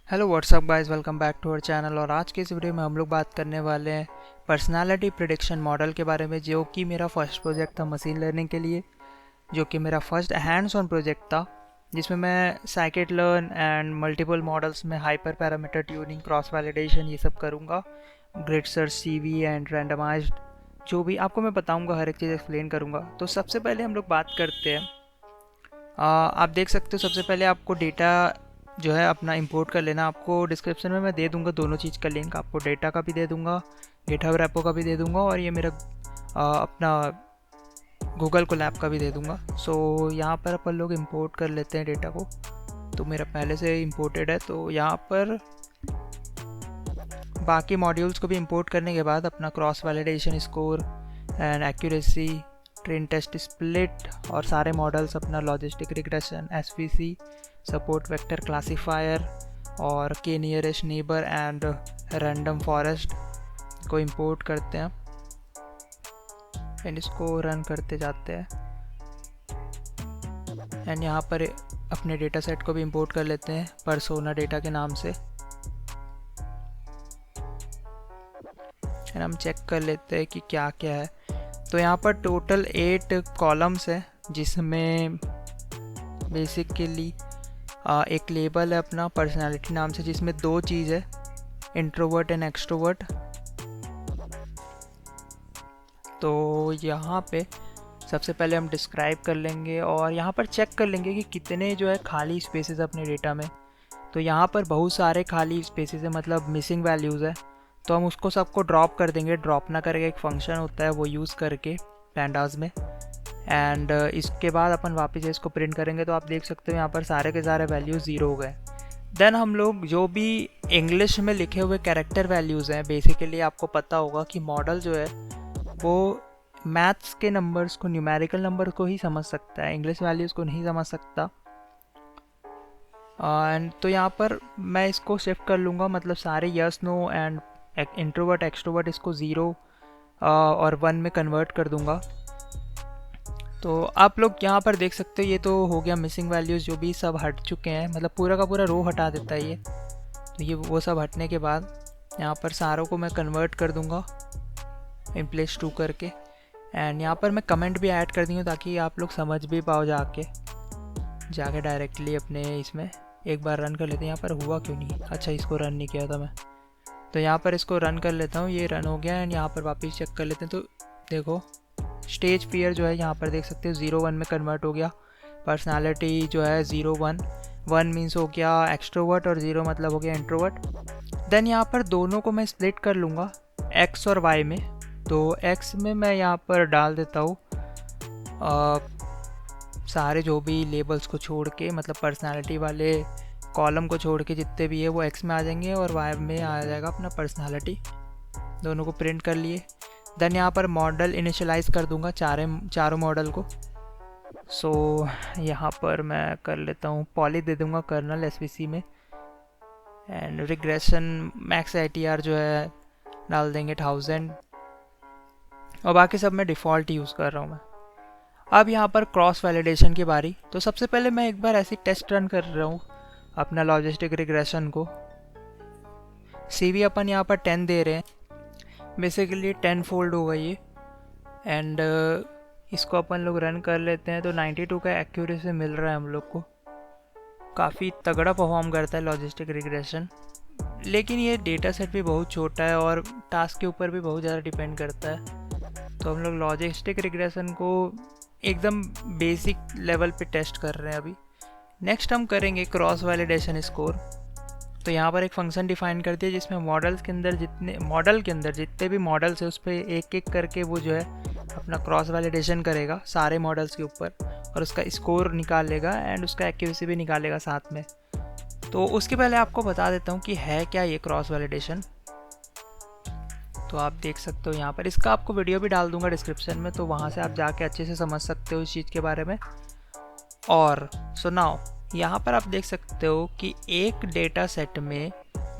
Hello what's up guys, welcome back to our channel. और आज के इस वीडियो में हम लोग बात करने वाले हैं पर्सनालिटी प्रिडिक्शन मॉडल के बारे में, जो कि मेरा फर्स्ट प्रोजेक्ट था मशीन लर्निंग के लिए, जो कि मेरा फर्स्ट हैंड्स ऑन प्रोजेक्ट था, जिसमें मैं scikit learn and multiple models में hyper parameter tuning, cross validation ये सब करूँगा। Grid search, CV and randomized जो भी आपको मैं बताऊँगा, हर एक चीज़ एक्सप्लेन करूँगा। तो सबसे पहले हम लोग बात करते हैं। आप देख सकते हो, सबसे पहले आपको डेटा जो है अपना इंपोर्ट कर लेना। आपको डिस्क्रिप्शन में मैं दे दूंगा दोनों चीज़ का लिंक, आपको डेटा का भी दे दूंगा, गिटहब रेपो का भी दे दूंगा, और ये मेरा अपना गूगल कोलैब का भी दे दूंगा। सो यहाँ पर अपन लोग इंपोर्ट कर लेते हैं डेटा को। तो मेरा पहले से इंपोर्टेड है, तो यहाँ पर बाकी मॉड्यूल्स को भी इंपोर्ट करने के बाद अपना cross validation score and accuracy, train test split और सारे मॉडल्स, अपना logistic regression, SVC, support vector classifier और K nearest neighbour and random forest को इंपोर्ट करते हैं एंड इसको रन करते जाते हैं। एंड यहाँ पर अपने डेटा सेट को भी इंपोर्ट कर लेते हैं पर्सोना डेटा के नाम से। एंड हम चेक कर लेते हैं कि क्या क्या है। तो यहाँ पर टोटल 8 कॉलम्स है, जिसमें बेसिकली एक लेबल है अपना पर्सनालिटी नाम से, जिसमें 2 चीज़ है, इंट्रोवर्ट एंड एक्सट्रोवर्ट। तो यहाँ पे सबसे पहले हम डिस्क्राइब कर लेंगे और यहाँ पर चेक कर लेंगे कि कितने जो है खाली स्पेसेस अपने डेटा में। तो यहाँ पर बहुत सारे खाली स्पेसेस है, मतलब मिसिंग वैल्यूज़ है। तो हम उसको सबको ड्रॉप कर देंगे। ड्रॉप ना करके एक फंक्शन होता है, वो यूज़ करके पैंडाज में। एंड इसके बाद अपन वापस इसको प्रिंट करेंगे। तो आप देख सकते हो यहाँ पर सारे के सारे वैल्यूज़ 0 हो गए। देन हम लोग जो भी इंग्लिश में लिखे हुए कैरेक्टर वैल्यूज़ हैं, बेसिकली आपको पता होगा कि मॉडल जो है वो मैथ्स के नंबर्स को, न्यूमेरिकल नंबर को ही समझ सकता है, इंग्लिश वैल्यूज़ को नहीं समझ सकता। एंड तो यहाँ पर मैं इसको शिफ्ट कर लूँगा, मतलब सारे yes no and introvert extrovert इसको 0 और 1 में कन्वर्ट कर दूँगा। तो आप लोग यहाँ पर देख सकते हो, ये तो हो गया मिसिंग वैल्यूज़, जो भी सब हट चुके हैं, मतलब पूरा का पूरा रो हटा देता है ये। तो ये वो सब हटने के बाद यहाँ पर सारों को मैं कन्वर्ट कर दूँगा इन प्लेस 2 करके। एंड यहाँ पर मैं कमेंट भी ऐड कर दी हूँ, ताकि आप लोग समझ भी पाओ जाके डायरेक्टली अपने इसमें एक बार रन कर लेते हैं। यहाँ पर हुआ क्यों नहीं, अच्छा इसको रन नहीं किया था मैं। तो यहाँ पर इसको रन कर लेता हूँ, ये रन हो गया। एंड यहाँ पर वापस चेक कर लेते हैं। तो देखो स्टेज फियर जो है यहाँ पर देख सकते हो 0-1 में कन्वर्ट हो गया। पर्सनालिटी जो है 0-1, 1 मीन्स हो गया एक्सट्रोवर्ट और 0 मतलब हो गया इंट्रोवर्ट। देन यहाँ पर दोनों को मैं स्प्लिट कर लूँगा एक्स और वाई में। तो एक्स में मैं यहाँ पर डाल देता हूँ सारे जो भी लेबल्स को छोड़ के, मतलब पर्सनालिटी वाले कॉलम को छोड़ के जितने भी है वो एक्स में आ जाएंगे, और वाई में आ जाएगा अपना पर्सनालिटी। दोनों को प्रिंट कर लिए। देन यहाँ पर मॉडल इनिशियलाइज कर दूंगा चारों मॉडल को। सो यहाँ पर मैं कर लेता हूँ पॉली दे दूंगा कर्नल एसवीसी में। एंड रिग्रेशन मैक्स आईटीआर जो है डाल देंगे 1000, और बाकी सब मैं डिफ़ॉल्ट यूज़ कर रहा हूँ मैं। अब यहाँ पर क्रॉस वैलिडेशन की बारी। तो सबसे पहले मैं एक बार ऐसी टेस्ट रन कर रहा हूँ अपना लॉजिस्टिक रिग्रेशन को। सीवी अपन यहाँ पर 10 दे रहे हैं, बेसिकली 10 फोल्ड होगा ये। एंड इसको अपन लोग रन कर लेते हैं। तो 92 का एक्यूरेसी मिल रहा है हम लोग को, काफ़ी तगड़ा परफॉर्म करता है लॉजिस्टिक रिग्रेशन। लेकिन ये डेटा सेट भी बहुत छोटा है और टास्क के ऊपर भी बहुत ज़्यादा डिपेंड करता है। तो हम लोग लॉजिस्टिक रिग्रेशन को एकदम बेसिक लेवल पे टेस्ट कर रहे हैं अभी। नेक्स्ट हम करेंगे क्रॉस वैलिडेशन स्कोर। तो यहाँ पर एक फंक्शन डिफाइन कर दिया, जिसमें मॉडल के अंदर जितने भी मॉडल्स है उस पर एक एक करके वो जो है अपना क्रॉस वैलिडेशन करेगा सारे मॉडल्स के ऊपर, और उसका स्कोर निकाल लेगा एंड उसका एक्यूरेसी भी निकालेगा साथ में। तो उसके पहले आपको बता देता हूँ कि है क्या ये क्रॉस वैलिडेशन। तो आप देख सकते हो यहाँ पर, इसका आपको वीडियो भी डाल दूंगा डिस्क्रिप्शन में, तो वहाँ से आप जाके अच्छे से समझ सकते हो इस चीज़ के बारे में। और सुनाओ, यहाँ पर आप देख सकते हो कि एक डेटा सेट में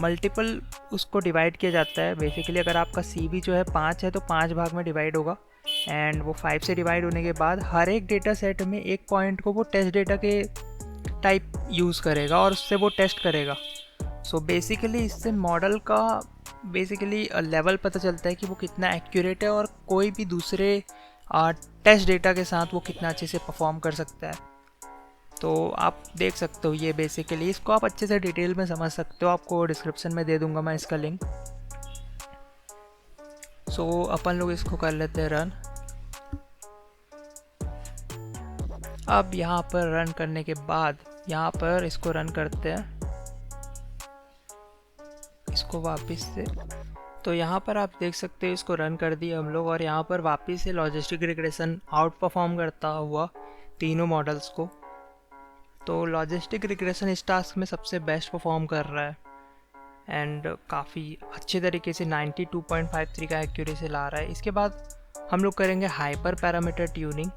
मल्टीपल उसको डिवाइड किया जाता है। बेसिकली अगर आपका सीवी जो है 5 है तो 5 भाग में डिवाइड होगा। एंड वो 5 से डिवाइड होने के बाद हर एक डेटा सेट में एक पॉइंट को वो टेस्ट डेटा के टाइप यूज़ करेगा और उससे वो टेस्ट करेगा। सो बेसिकली इससे मॉडल का बेसिकली लेवल पता चलता है कि वो कितना एक्यूरेट है और कोई भी दूसरे टेस्ट डेटा के साथ वो कितना अच्छे से परफॉर्म कर सकता है। तो आप देख सकते हो ये बेसिकली, इसको आप अच्छे से डिटेल में समझ सकते हो, आपको डिस्क्रिप्शन में दे दूंगा मैं इसका लिंक। सो अपन लोग इसको कर लेते हैं रन। अब यहाँ पर रन करने के बाद यहाँ पर इसको रन करते हैं, इसको वापस से। तो यहाँ पर आप देख सकते हो इसको रन कर दिया हम लोग, और यहाँ पर वापस से लॉजिस्टिक रिग्रेशन आउट परफॉर्म करता हुआ तीनों मॉडल्स को। तो लॉजिस्टिक रिग्रेशन इस टास्क में सबसे बेस्ट परफॉर्म कर रहा है एंड काफ़ी अच्छे तरीके से 92.53 का एक्यूरेसी ला रहा है। इसके बाद हम लोग करेंगे हाइपर पैरामीटर ट्यूनिंग।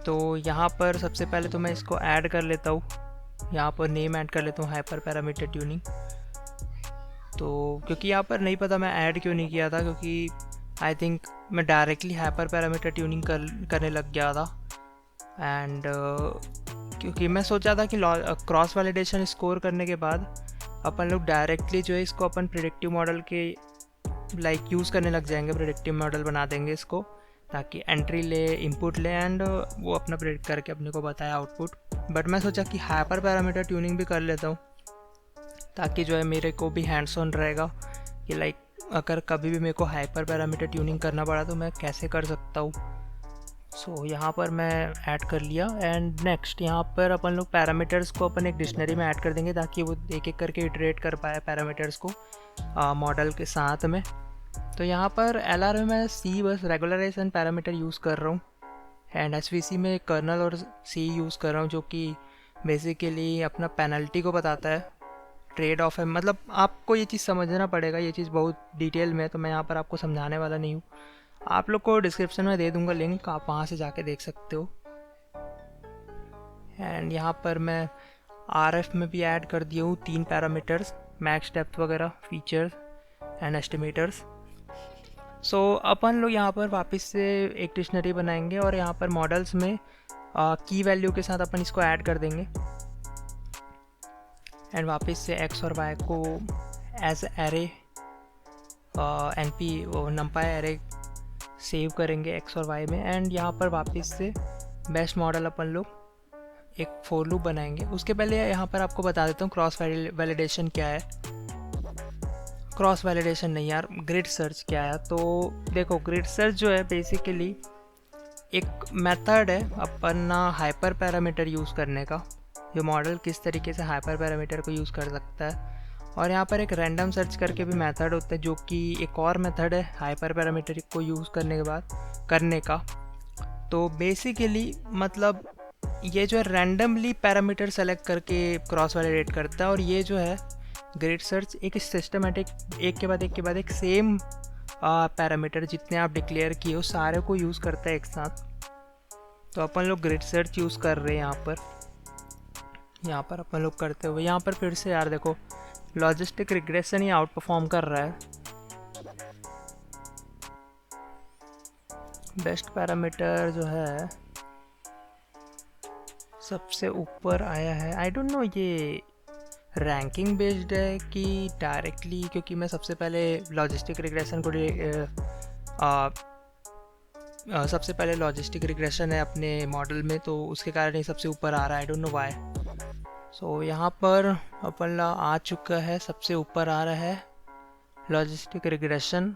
तो यहाँ पर सबसे पहले तो मैं इसको ऐड कर लेता हूँ, यहाँ पर नेम ऐड कर लेता हूँ हाइपर पैरामीटर ट्यूनिंग। तो क्योंकि यहाँ पर नहीं पता मैं ऐड क्यों नहीं किया था, क्योंकि आई थिंक मैं डायरेक्टली हाइपर पैरामीटर ट्यूनिंग करने लग गया था। एंड क्योंकि मैं सोचा था कि क्रॉस वैलिडेशन स्कोर करने के बाद अपन लोग डायरेक्टली जो है इसको अपन प्रेडिक्टिव मॉडल के लाइक यूज़ करने लग जाएंगे, प्रेडिक्टिव मॉडल बना देंगे इसको, ताकि एंट्री ले, इनपुट ले एंड वो अपना प्रेडिक्ट करके अपने को बताए आउटपुट। बट मैं सोचा कि हाइपर पैरामीटर ट्यूनिंग भी कर लेता हूँ, ताकि जो है मेरे को भी हैंड्स ऑन रहेगा कि लाइक अगर कभी भी मेरे को हाइपर पैरामीटर ट्यूनिंग करना पड़ा तो मैं कैसे कर सकता हूँ। सो यहाँ पर मैं ऐड कर लिया। एंड नेक्स्ट यहाँ पर अपन लोग पैरामीटर्स को अपन एक डिक्शनरी में ऐड कर देंगे, ताकि वो एक एक करके इटरेट कर पाए पैरामीटर्स को मॉडल के साथ में। तो यहाँ पर LR में मैं C बस रेगुलराइजेशन पैरामीटर यूज़ कर रहा हूँ, एंड SVC में कर्नल और C यूज़ कर रहा हूँ, जो कि बेसिकली अपना पेनल्टी को बताता है, ट्रेड ऑफ है। मतलब आपको ये चीज़ समझना पड़ेगा, ये चीज़ बहुत डिटेल में है, तो मैं यहाँ पर आपको समझाने वाला नहीं हूँ। आप लोग को डिस्क्रिप्शन में दे दूँगा लिंक, आप वहाँ से जाके देख सकते हो। एंड यहाँ पर मैं RF में भी ऐड कर दिया हूँ 3 पैरामीटर्स, मैक्स डेप्थ वगैरह, फीचर्स एंड एस्टिमेटर्स। सो अपन लोग यहाँ पर वापस से एक डिक्शनरी बनाएंगे और यहाँ पर मॉडल्स में की वैल्यू के साथ अपन इसको ऐड कर देंगे। एंड वापस से x और y को as array NP numpy array save करेंगे x और y में। एंड यहाँ पर वापस से बेस्ट मॉडल अपन लोग एक फॉर लूप बनाएंगे। उसके पहले यहाँ पर आपको बता देता हूँ क्रॉस वैलिडेशन क्या है। क्रॉस वैलिडेशन नहीं यार, ग्रिड सर्च क्या है। तो देखो, ग्रिड सर्च जो है बेसिकली एक मेथड है अपना हाइपर पैरामीटर यूज़ करने का, जो मॉडल किस तरीके से हाइपर पैरामीटर को यूज़ कर सकता है। और यहाँ पर एक रैंडम सर्च करके भी मेथड होता है, जो कि एक और मेथड है हाइपर पैरामीटर को यूज़ करने के बाद करने का। तो बेसिकली मतलब ये जो है रैंडमली पैरामीटर सेलेक्ट करके क्रॉस वैलिडेट करता है, और ये जो है ग्रिड सर्च एक सिस्टमेटिक एक के बाद एक सेम पैरामीटर जितने आप डिक्लेयर किए हो सारे को यूज़ करता है एक साथ। तो अपन लोग ग्रिड सर्च यूज़ कर रहे हैं यहाँ पर अपन लोग करते हुए। यहाँ पर फिर से यार देखो, लॉजिस्टिक रिग्रेशन ही आउट परफॉर्म कर रहा है। बेस्ट पैरामीटर जो है सबसे ऊपर आया है। आई डोंट नो ये रैंकिंग बेस्ड है कि डायरेक्टली, क्योंकि मैं सबसे पहले लॉजिस्टिक रिग्रेशन को सबसे पहले लॉजिस्टिक रिग्रेशन है अपने मॉडल में, तो उसके कारण ये सबसे ऊपर आ रहा है। I don't know why. So यहाँ पर अपन आ चुका है, सबसे ऊपर आ रहा है लॉजिस्टिक रिग्रेशन।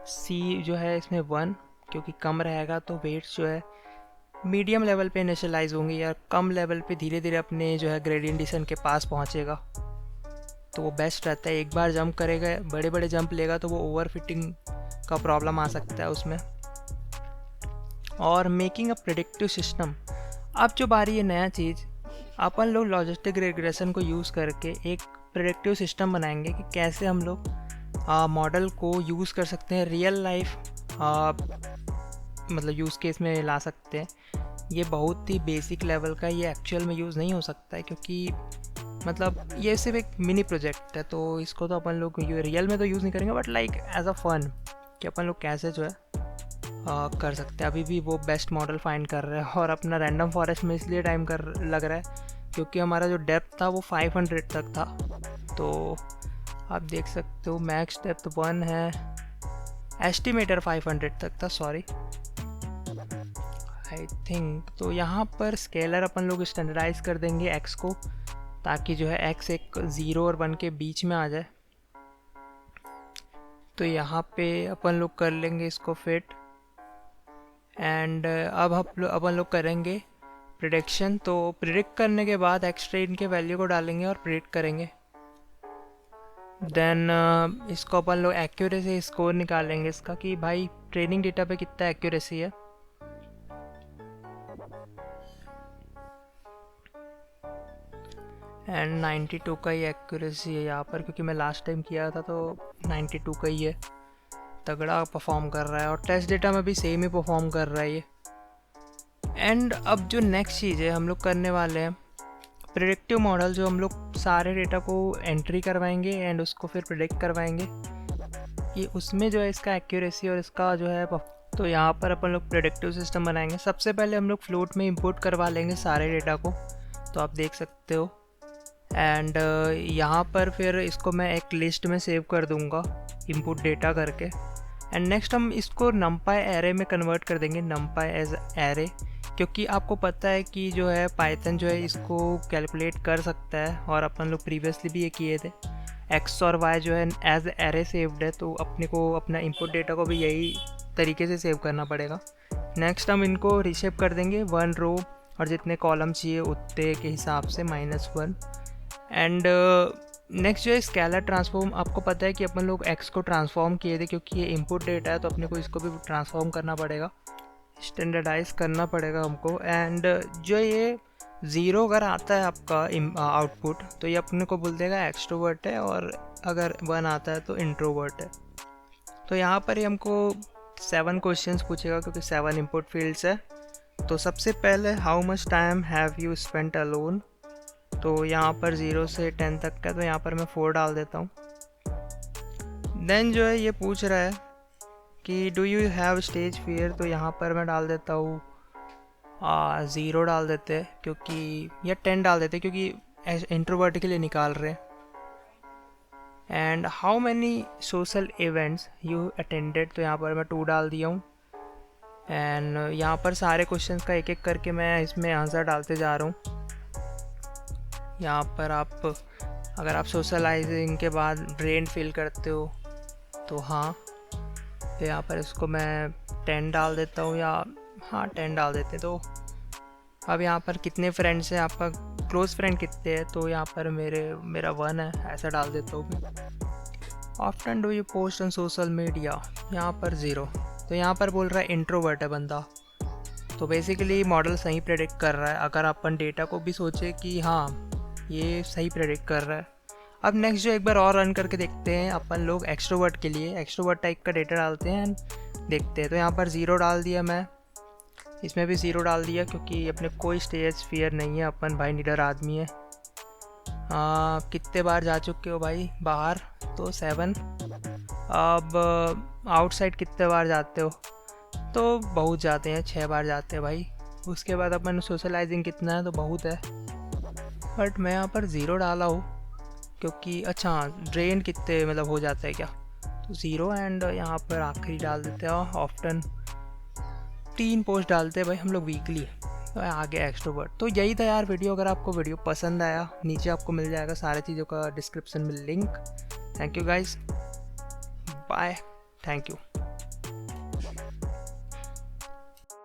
C जो है इसमें 1, क्योंकि कम रहेगा तो वेट्स जो है मीडियम लेवल पे इनिशियलाइज होंगे, या कम लेवल पे धीरे धीरे अपने जो है ग्रेडियंट डिसेंट के पास पहुँचेगा, तो वो बेस्ट रहता है। एक बार जंप करेगा, बड़े बड़े जंप लेगा तो वो ओवर फिटिंग का प्रॉब्लम आ सकता है उसमें। और मेकिंग अ प्रेडिक्टिव सिस्टम, अब जो बारी है नया चीज़, अपन लोग लॉजिस्टिक रिग्रेशन को यूज़ करके एक प्रेडिक्टिव सिस्टम बनाएंगे कि कैसे हम लोग मॉडल को यूज़ कर सकते हैं रियल लाइफ मतलब यूज़ केस में ला सकते हैं। ये बहुत ही बेसिक लेवल का, ये एक्चुअल में यूज़ नहीं हो सकता है, क्योंकि मतलब ये सिर्फ एक मिनी प्रोजेक्ट है, तो इसको तो अपन लोग रियल में तो यूज़ नहीं करेंगे, but like as a fun कि अपन लोग कैसे जो है कर सकते हैं। अभी भी वो बेस्ट मॉडल फाइंड कर रहे हैं, और अपना रैंडम फॉरेस्ट में इसलिए टाइम लग रहा है क्योंकि हमारा जो डेप्थ था वो 500 तक था। तो आप देख सकते हो मैक्स डेप्थ 1 है, एस्टिमेटर 500 तक था, सॉरी आई थिंक। तो यहाँ पर स्केलर अपन लोग स्टैंडर्डाइज कर देंगे x को, ताकि जो है x एक 0 और 1 के बीच में आ जाए। तो यहाँ पे अपन लोग कर लेंगे इसको फिट, एंड अब अपन लोग करेंगे प्रिडिक्शन। तो प्रिडिक्ट करने के बाद x ट्रेन के वैल्यू को डालेंगे और प्रिडिक्ट करेंगे। देन इसको अपन लोग एक्यूरेसी स्कोर निकालेंगे इसका, कि भाई ट्रेनिंग डेटा पे कितना एक्यूरेसी है। एंड 92 का ही एक्यूरेसी है यहाँ पर, क्योंकि मैं लास्ट टाइम किया था तो 92 का ही है। तगड़ा परफॉर्म कर रहा है, और टेस्ट डेटा में भी सेम ही परफॉर्म कर रहा है ये। एंड अब जो नेक्स्ट चीज़ है हम लोग करने वाले हैं प्रेडिक्टिव मॉडल, जो हम लोग सारे डेटा को एंट्री करवाएंगे एंड उसको फिर प्रेडिक्ट करवाएंगे कि उसमें जो है इसका एक्यूरेसी और इसका जो है। तो यहाँ पर अपन लोग प्रेडिक्टिव सिस्टम बनाएंगे। सबसे पहले हम लोग फ्लोट में इंपोर्ट करवा लेंगे सारे डेटा को, तो आप देख सकते हो। एंड यहाँ पर फिर इसको मैं एक लिस्ट में सेव कर दूँगा इनपुट डेटा करके। एंड नेक्स्ट हम इसको numpy एरे में कन्वर्ट कर देंगे, numpy एज एरे, क्योंकि आपको पता है कि जो है पाइथन जो है इसको कैलकुलेट कर सकता है, और अपन लोग प्रीवियसली भी ये किए थे। x और y जो है एज एरे सेव्ड है, तो अपने को अपना इनपुट डेटा को भी यही तरीके से सेव करना पड़ेगा। नेक्स्ट हम इनको रीशेप कर देंगे 1 रो, और जितने कॉलम चाहिए उतने के हिसाब से -1। एंड नेक्स्ट जो है स्केलर ट्रांसफॉर्म, आपको पता है कि अपन लोग x को ट्रांसफॉर्म किए थे, क्योंकि ये इनपुट डेटा है तो अपने को इसको भी ट्रांसफॉर्म करना पड़ेगा, स्टैंडर्डाइज करना पड़ेगा हमको। एंड जो ये 0 अगर आता है आपका आउटपुट, तो ये अपने को बोल देगा एक्सट्रोवर्ट है, और अगर 1 आता है तो इंट्रोवर्ट है। तो यहाँ पर ही हमको 7 क्वेश्चंस पूछेगा, क्योंकि 7 इनपुट फील्ड्स है। तो सबसे पहले how much time have you spent alone, तो यहाँ पर 0 से 10 तक का, तो यहाँ पर मैं 4 डाल देता हूँ। देन जो है ये पूछ रहा है कि do you have stage fear, तो यहाँ पर मैं डाल देता हूँ 0 डाल देते हैं, क्योंकि या 10 डाल देते हैं, क्योंकि इंट्रोवर्ट के लिए निकाल रहे हैं। And how many social events you attended, तो यहाँ पर मैं 2 डाल दिया हूँ। एंड यहाँ पर सारे क्वेश्चंस का एक एक करके मैं इसमें आंसर डालते जा रहा हूँ। यहाँ पर अगर आप सोशलाइजिंग के बाद ब्रेन फिल करते हो तो हाँ, तो यहाँ पर इसको मैं 10 डाल देता हूँ, या हाँ 10 डाल देते। तो अब यहाँ पर कितने फ्रेंड्स हैं, आपका क्लोज फ्रेंड कितने हैं, तो यहाँ पर मेरा 1 है, ऐसा डाल देता हूँ मैं। Often do you post on social media, यहाँ पर 0। तो यहाँ पर बोल रहा है इंट्रोवर्ट है बंदा। तो बेसिकली मॉडल सही प्रेडिक्ट कर रहा है, अगर अपन डेटा को भी सोचे कि हाँ ये सही प्रेडिक्ट कर रहा है। अब नेक्स्ट जो एक बार और रन करके देखते हैं अपन लोग एक्सट्रोवर्ट के लिए, एक्सट्रोवर्ट टाइप का डेटा डालते हैं, देखते हैं। तो यहाँ पर 0 डाल दिया मैं, इसमें भी 0 डाल दिया, क्योंकि अपने कोई स्टेज फियर नहीं है, अपन भाई निडर आदमी है। कितने बार जा चुके हो भाई बाहर, तो 7। अब आउटसाइड कितने बार जाते हो, तो बहुत जाते हैं, 6 बार जाते हैं भाई। उसके बाद अपन सोशलाइजिंग कितना है, तो बहुत है, बट मैं यहाँ पर 0 डाला हूँ, क्योंकि अच्छा ड्रेन कितने मतलब हो जाता है क्या, तो 0। एंड यहाँ पर आखिरी डाल देते हैं ऑफ्टन, 3 पोस्ट डालते हैं भाई हम लोग वीकली, तो आगे एक्सट्रोवर्ट। तो यही था यार वीडियो। अगर आपको वीडियो पसंद आया, नीचे आपको मिल जाएगा सारी चीज़ों का डिस्क्रिप्शन में link. Thank you guys, bye, thank you.